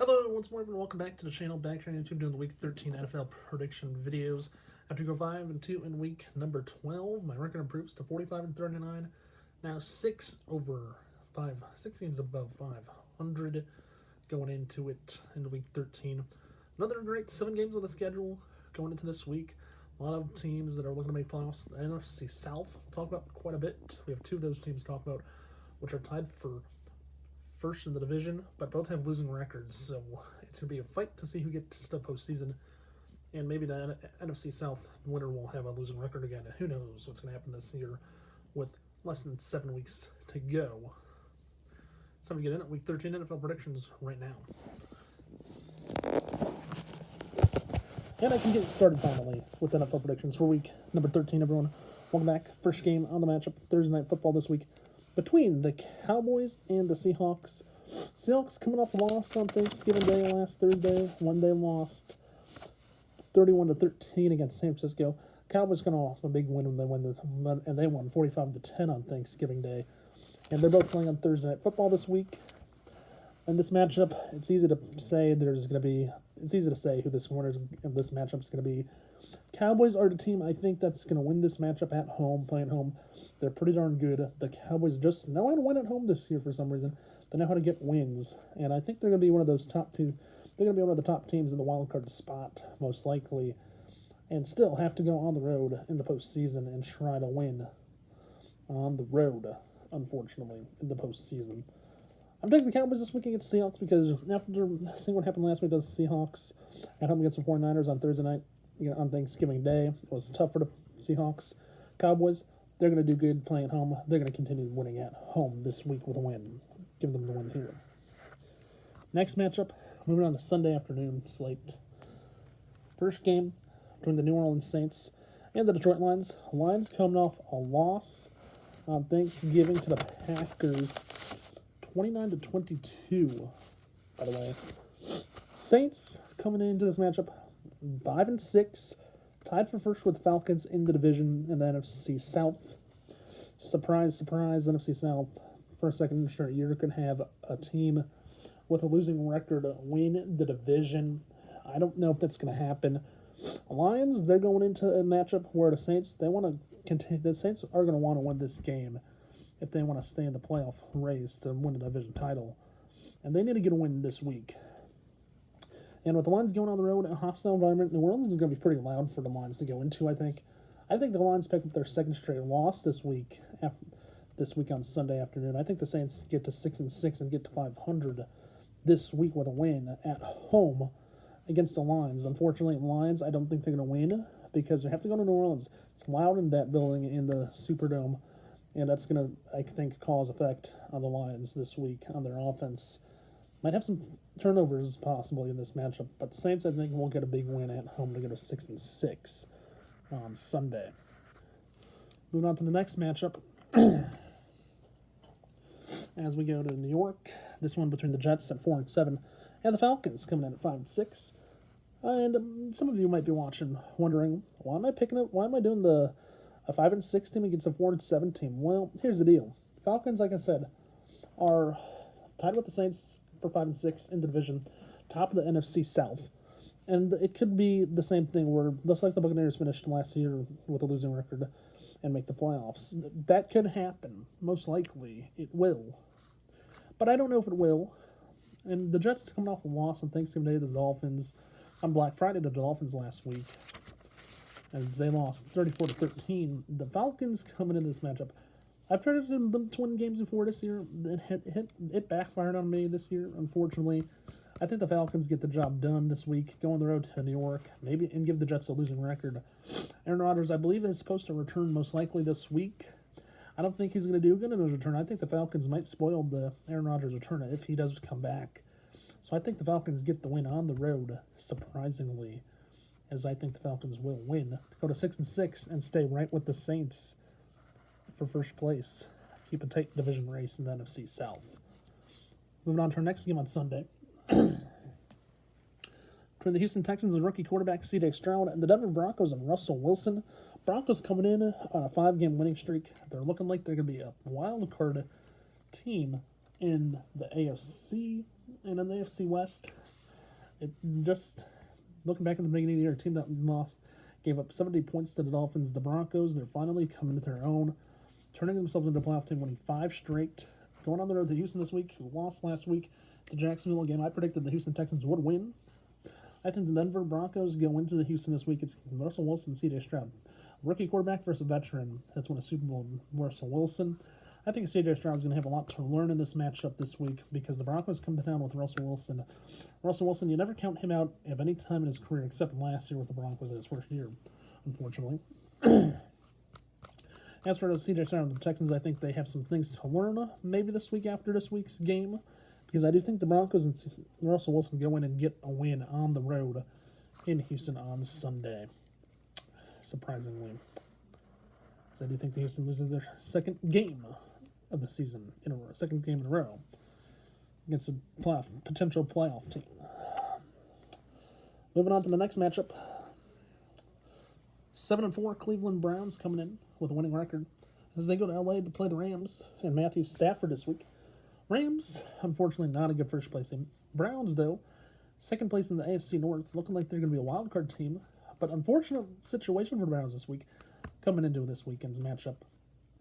Hello, once more, everyone. Welcome back to the channel. Back here on YouTube doing the Week 13 NFL prediction videos. After go 5-2 in week number 12, my record improves to 45-39. Now 6 games above 500 going into it into week 13. Another great 7 games on the schedule going into this week. A lot of teams that are looking to make playoffs. The NFC South, we'll talk about quite a bit. We have 2 of those teams to talk about, which are tied for first in the division, but both have losing records, so it's going to be a fight to see who gets to the postseason, and maybe the NFC South winner will have a losing record again. Who knows what's going to happen this year with less than 7 weeks to go. It's time to get in at Week 13 NFL predictions right now. And I can get started finally with NFL predictions for week number 13, everyone. Welcome back. First game on the matchup, Thursday Night Football this week, between the Cowboys and the Seahawks. Seahawks coming off a loss on Thanksgiving Day last Thursday. One day lost 31-13 against San Francisco. Cowboys coming off a big win when they won 45-10 on Thanksgiving Day. And they're both playing on Thursday Night Football this week. In this matchup, it's easy to say who this winner of this matchup is going to be. Cowboys are the team I think that's going to win this matchup at home, playing home. They're pretty darn good. The Cowboys just know how to win at home this year for some reason. They know how to get wins, and I think they're going to be one of those top 2. They're going to be one of the top teams in the wild card spot, most likely, and still have to go on the road in the postseason and try to win on the road, unfortunately, in the postseason. I'm taking the Cowboys this week against the Seahawks because after seeing what happened last week with the Seahawks at home against the 49ers on Thursday night, on Thanksgiving Day, it was tough for the Seahawks. Cowboys, they're going to do good playing home. They're going to continue winning at home this week with a win. Give them the win here. Next matchup, moving on to Sunday afternoon slate. First game between the New Orleans Saints and the Detroit Lions. Lions coming off a loss on Thanksgiving to the Packers, 29-22, by the way. Saints coming into this matchup 5-6, tied for first with Falcons in the division in the NFC South. Surprise, surprise, NFC South. For a second straight year, could have a team with a losing record win the division. I don't know if that's going to happen. Lions, they're going into a matchup where the Saints, the Saints are going to want to win this game if they want to stay in the playoff race to win the division title. And they need to get a win this week. And with the Lions going on the road in a hostile environment, New Orleans is going to be pretty loud for the Lions to go into, I think. I think the Lions pick up their second straight loss this week on Sunday afternoon. I think the Saints get to 6-6 and get to 500 this week with a win at home against the Lions. Unfortunately, Lions, I don't think they're going to win because they have to go to New Orleans. It's loud in that building in the Superdome, and that's going to, I think, cause effect on the Lions this week on their offense. Might have some turnovers possibly in this matchup, but the Saints, I think, will get a big win at home to go to 6-6 on Sunday. Moving on to the next matchup. As we go to New York, this one between the Jets at 4-7 and the Falcons coming in at 5-6. And some of you might be watching, wondering, why am I doing a 5-6 team against a 4-7 team? Well, here's the deal. Falcons, like I said, are tied with the Saints for 5-6 in the division, top of the NFC South. And it could be the same thing where, just like the Buccaneers finished last year with a losing record and make the playoffs. That could happen. Most likely it will. But I don't know if it will. And the Jets coming off a loss on Thanksgiving Day to the Dolphins, on Black Friday to the Dolphins last week, and they lost 34-13. The Falcons coming in this matchup, I've predicted them to win games before this year. It backfired on me this year, unfortunately. I think the Falcons get the job done this week, go on the road to New York, maybe, and give the Jets a losing record. Aaron Rodgers, I believe, is supposed to return most likely this week. I don't think he's going to do good in his return. I think the Falcons might spoil the Aaron Rodgers return if he does come back. So I think the Falcons get the win on the road, surprisingly, as I think the Falcons will win. Go to 6-6 and stay right with the Saints for first place. Keep a tight division race in the NFC South. Moving on to our next game on Sunday. Between the Houston Texans and rookie quarterback C.J. Stroud and the Denver Broncos and Russell Wilson. Broncos coming in on a 5-game winning streak. They're looking like they're going to be a wild card team in the AFC. And in the AFC West, it just looking back at the beginning of the year, a team that lost gave up 70 points to the Dolphins. The Broncos, they're finally coming to their own, turning themselves into a playoff team, winning 5 straight. Going on the road to Houston this week, who lost last week. The Jacksonville game, I predicted the Houston Texans would win. I think the Denver Broncos go into the Houston this week. It's Russell Wilson and C.J. Stroud. Rookie quarterback versus a veteran that's won a Super Bowl, Russell Wilson. I think C.J. Stroud's going to have a lot to learn in this matchup this week because the Broncos come to town with Russell Wilson. Russell Wilson, you never count him out at any time in his career except last year with the Broncos in his first year, unfortunately. As for C.J. Stroud and the Texans, I think they have some things to learn maybe this week after this week's game because I do think the Broncos and Russell Wilson go in and get a win on the road in Houston on Sunday, surprisingly. Because I do think the Houston loses their second game of the season in a row, second game in a row against a potential playoff team. Moving on to the next matchup. 7-4 Cleveland Browns coming in with a winning record as they go to LA to play the Rams and Matthew Stafford this week. Rams, unfortunately, not a good first place team. Browns, though, second place in the AFC North, looking like they're going to be a wild card team. But unfortunate situation for the Browns this week, coming into this weekend's matchup,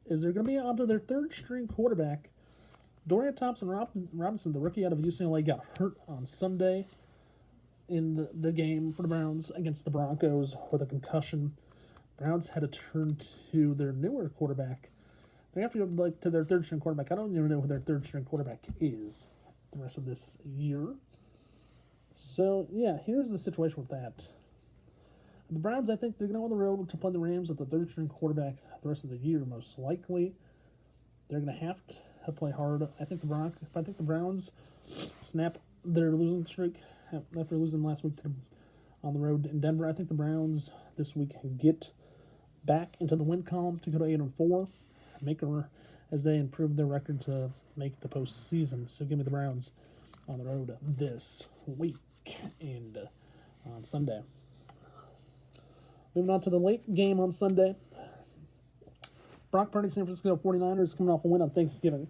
is they're going to be onto their third string quarterback. Dorian Thompson-Robinson, the rookie out of UCLA, got hurt on Sunday in the game for the Browns against the Broncos with a concussion. Browns had to turn to their newer quarterback. They have to go to their third string quarterback. I don't even know who their third string quarterback is the rest of this year. So, yeah, here's the situation with that. The Browns, I think they're going to go on the road to play the Rams with the third string quarterback the rest of the year, most likely. They're going to have to play hard. I think the Browns snap their losing streak after losing last week on the road in Denver. I think the Browns this week get back into the win column to go to 8-4, as they improve their record to make the postseason. So give me the Browns on the road this week and on Sunday. Moving on to the late game on Sunday. Brock Purdy, San Francisco 49ers coming off a win on Thanksgiving.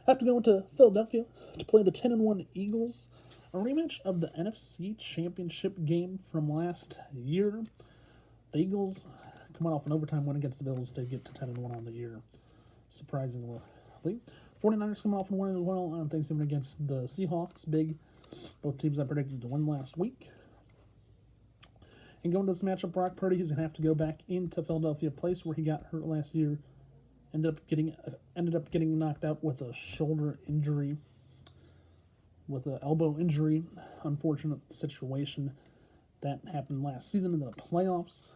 Have to go into Philadelphia to play the 10-1 Eagles. A rematch of the NFC Championship game from last year. The Eagles coming off an overtime win against the Bills to get to 10-1 on the year, surprisingly. 49ers coming off a win as well on Thanksgiving against the Seahawks. Big. Both teams I predicted to win last week. And going to this matchup, Brock Purdy, he's going to have to go back into Philadelphia, place where he got hurt last year. Ended up getting knocked out with a shoulder injury, with an elbow injury. Unfortunate situation that happened last season in the playoffs.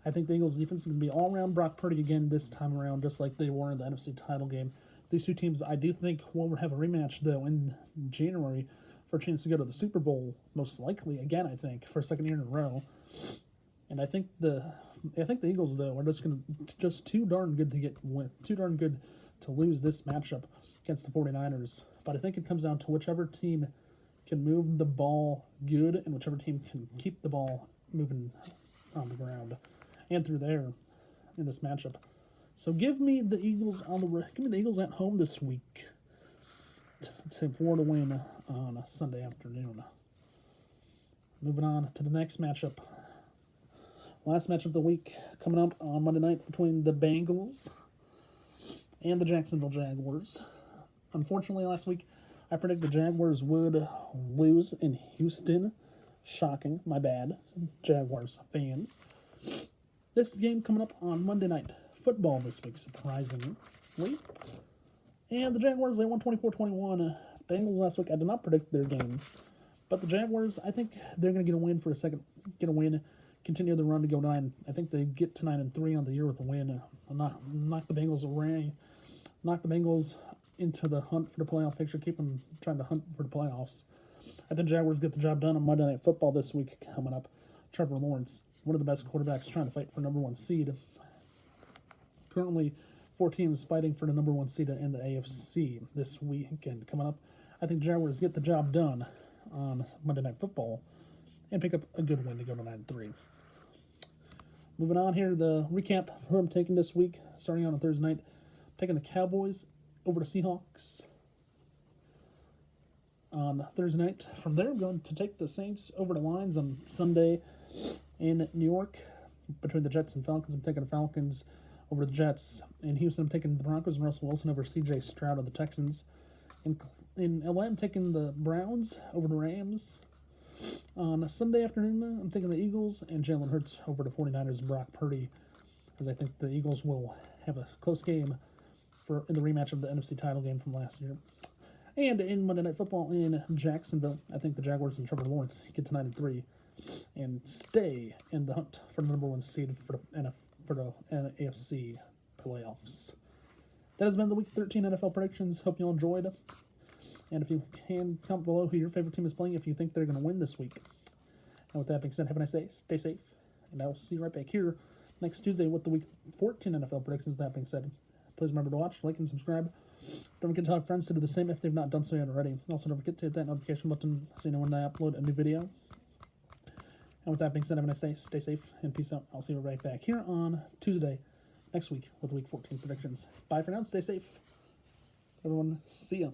I think the Eagles' defense is going to be all around Brock Purdy again this time around, just like they were in the NFC title game. These two teams, I do think, will have a rematch, though, in January for a chance to go to the Super Bowl, most likely, again, I think, for a second year in a row. And I think the Eagles, though, are just too darn good to lose this matchup against the 49ers. But I think it comes down to whichever team can move the ball good and whichever team can keep the ball moving on the ground and through there in this matchup. So give me the Eagles at home this week for the win on a Sunday afternoon. Moving on to the next matchup. Last match of the week coming up on Monday night between the Bengals and the Jacksonville Jaguars. Unfortunately, last week I predicted the Jaguars would lose in Houston. Shocking. My bad, Jaguars fans. This game coming up on Monday Night Football this week, surprisingly. And the Jaguars, they won 24-21. Bengals last week, I did not predict their game. But the Jaguars, I think they're going to get a win, continue the run to go 9. I think they get to 9-3 on the year with a win. Knock the Bengals away. Knock the Bengals into the hunt for the playoff picture. Keep them trying to hunt for the playoffs. I think Jaguars get the job done on Monday Night Football this week coming up. Trevor Lawrence, one of the best quarterbacks trying to fight for number 1 seed. Currently, 4 teams fighting for the number 1 seed in the AFC this weekend coming up. I think Jaguars get the job done on Monday Night Football and pick up a good win to go to 9-3. Moving on here, the recap for who I'm taking this week, starting on a Thursday night. Taking the Cowboys over the Seahawks. on Thursday night. From there, I'm going to take the Saints over to Lions on Sunday in New York. Between the Jets and Falcons, I'm taking the Falcons over the Jets. In Houston, I'm taking the Broncos and Russell Wilson over C.J. Stroud of the Texans. In LA, I'm taking the Browns over the Rams. On Sunday afternoon, I'm taking the Eagles and Jalen Hurts over the 49ers and Brock Purdy, as I think the Eagles will have a close game in the rematch of the NFC title game from last year. And in Monday Night Football in Jacksonville, I think the Jaguars and Trevor Lawrence get to 9-3 and stay in the hunt for the number one seed for the AFC playoffs. That has been the Week 13 NFL predictions. Hope you all enjoyed. And if you can, comment below who your favorite team is playing if you think they're going to win this week. And with that being said, have a nice day. Stay safe. And I will see you right back here next Tuesday with the Week 14 NFL predictions. With that being said, please remember to watch, like, and subscribe. Don't forget to tell friends to do the same if they've not done so yet already. Also, don't forget to hit that notification button so you know when I upload a new video. And with that being said, have a nice day. Stay safe and peace out. I'll see you right back here on Tuesday next week with the Week 14 predictions. Bye for now. Stay safe. Everyone, see ya.